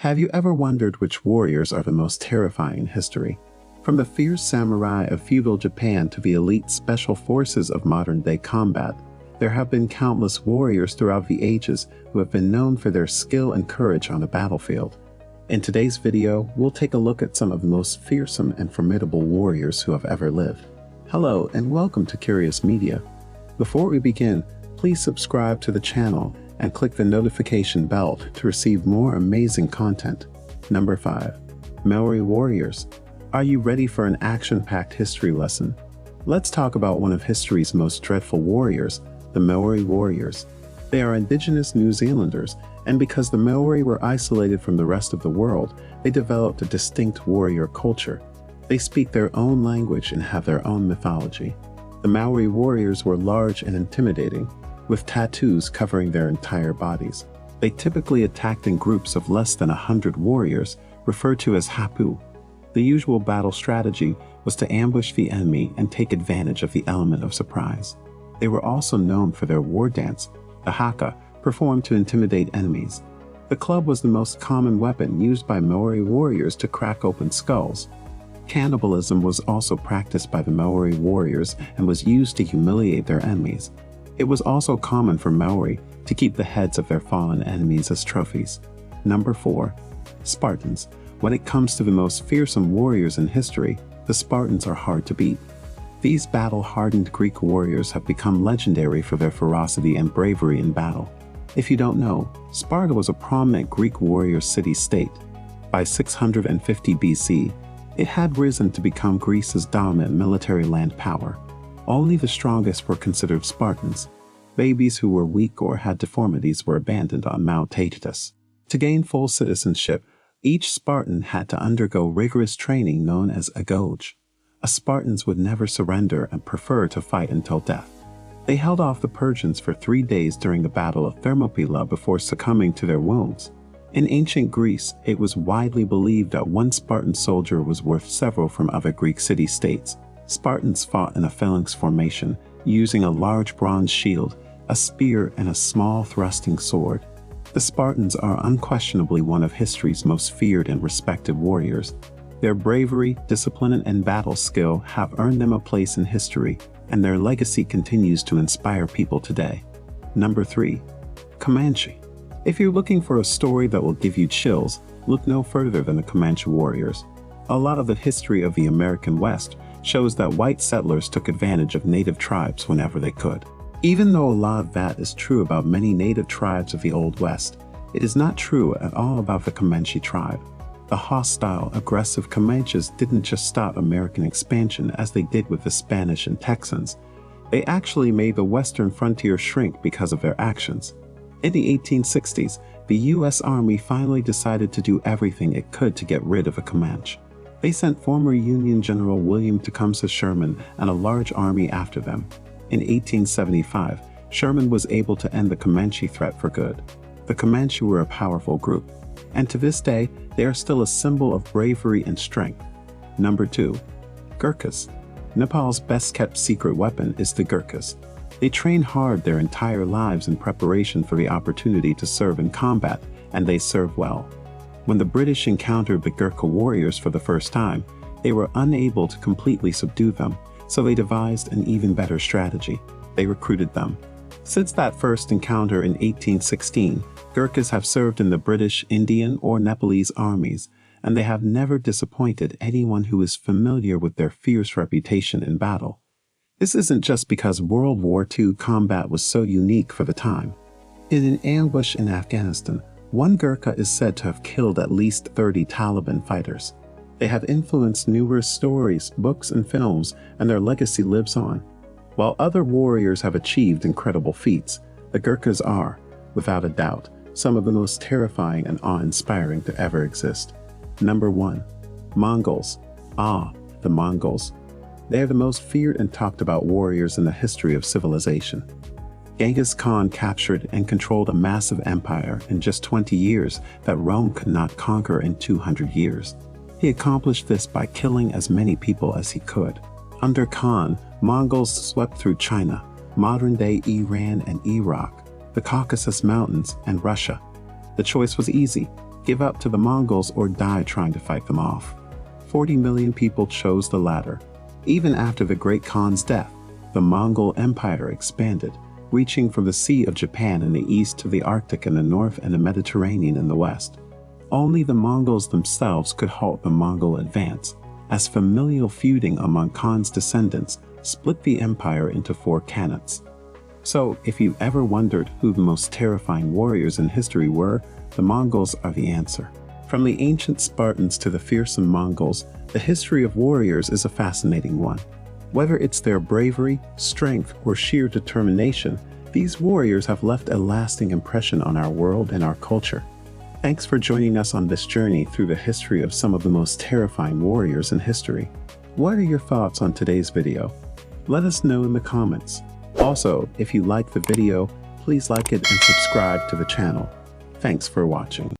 Have you ever wondered which warriors are the most terrifying in history? From the fierce samurai of feudal Japan to the elite special forces of modern-day combat, there have been countless warriors throughout the ages who have been known for their skill and courage on the battlefield. In today's video, we'll take a look at some of the most fearsome and formidable warriors who have ever lived. Hello and welcome to Curious Media. Before we begin, please subscribe to the channel and click the notification bell to receive more amazing content. Number 5. Maori Warriors. Are you ready for an action-packed history lesson? Let's talk about one of history's most dreadful warriors, the Maori Warriors. They are indigenous New Zealanders, and because the Maori were isolated from the rest of the world, they developed a distinct warrior culture. They speak their own language and have their own mythology. The Maori warriors were large and intimidating, with tattoos covering their entire bodies. They typically attacked in groups of less than 100 warriors, referred to as hapu. The usual battle strategy was to ambush the enemy and take advantage of the element of surprise. They were also known for their war dance, the haka, performed to intimidate enemies. The club was the most common weapon used by Maori warriors to crack open skulls. Cannibalism was also practiced by the Maori warriors and was used to humiliate their enemies. It was also common for Maori to keep the heads of their fallen enemies as trophies. Number 4. Spartans. When it comes to the most fearsome warriors in history, the Spartans are hard to beat. These battle-hardened Greek warriors have become legendary for their ferocity and bravery in battle. If you don't know, Sparta was a prominent Greek warrior city-state. By 650 BC, it had risen to become Greece's dominant military land power. Only the strongest were considered Spartans. Babies who were weak or had deformities were abandoned on Mount Tacitus. To gain full citizenship, each Spartan had to undergo rigorous training known as a goge. Spartans would never surrender and prefer to fight until death. They held off the Persians for 3 days during the Battle of Thermopylae before succumbing to their wounds. In ancient Greece, it was widely believed that one Spartan soldier was worth several from other Greek city-states. Spartans fought in a phalanx formation, using a large bronze shield, a spear, and a small thrusting sword. The Spartans are unquestionably one of history's most feared and respected warriors. Their bravery, discipline, and battle skill have earned them a place in history, and their legacy continues to inspire people today. Number 3. Comanche. If you're looking for a story that will give you chills, look no further than the Comanche warriors. A lot of the history of the American West shows that white settlers took advantage of native tribes whenever they could. Even though a lot of that is true about many native tribes of the Old West, it is not true at all about the Comanche tribe. The hostile, aggressive Comanches didn't just stop American expansion as they did with the Spanish and Texans. They actually made the western frontier shrink because of their actions. In the 1860s, the U.S. Army finally decided to do everything it could to get rid of the Comanche. They sent former Union General William Tecumseh Sherman and a large army after them. In 1875, Sherman was able to end the Comanche threat for good. The Comanche were a powerful group, and to this day, they are still a symbol of bravery and strength. Number 2. Gurkhas. Nepal's best-kept secret weapon is the Gurkhas. They train hard their entire lives in preparation for the opportunity to serve in combat, and they serve well. When the British encountered the Gurkha warriors for the first time, they were unable to completely subdue them, so they devised an even better strategy. They recruited them. Since that first encounter in 1816, Gurkhas have served in the British, Indian, or Nepalese armies, and they have never disappointed anyone who is familiar with their fierce reputation in battle. This isn't just because World War II combat was so unique for the time. In an ambush in Afghanistan, one Gurkha is said to have killed at least 30 Taliban fighters. They have influenced numerous stories, books, and films, and their legacy lives on. While other warriors have achieved incredible feats, the Gurkhas are, without a doubt, some of the most terrifying and awe-inspiring to ever exist. Number 1. Mongols. The Mongols. They are the most feared and talked about warriors in the history of civilization. Genghis Khan captured and controlled a massive empire in just 20 years that Rome could not conquer in 200 years. He accomplished this by killing as many people as he could. Under Khan, Mongols swept through China, modern-day Iran and Iraq, the Caucasus Mountains, and Russia. The choice was easy: give up to the Mongols or die trying to fight them off. 40 million people chose the latter. Even after the Great Khan's death, the Mongol Empire expanded, reaching from the Sea of Japan in the east to the Arctic in the north and the Mediterranean in the west. Only the Mongols themselves could halt the Mongol advance, as familial feuding among Khan's descendants split the empire into 4 khanates. So, if you ever wondered who the most terrifying warriors in history were, the Mongols are the answer. From the ancient Spartans to the fearsome Mongols, the history of warriors is a fascinating one. Whether it's their bravery, strength, or sheer determination, these warriors have left a lasting impression on our world and our culture. Thanks for joining us on this journey through the history of some of the most terrifying warriors in history. What are your thoughts on today's video? Let us know in the comments. Also, if you liked the video, please like it and subscribe to the channel. Thanks for watching.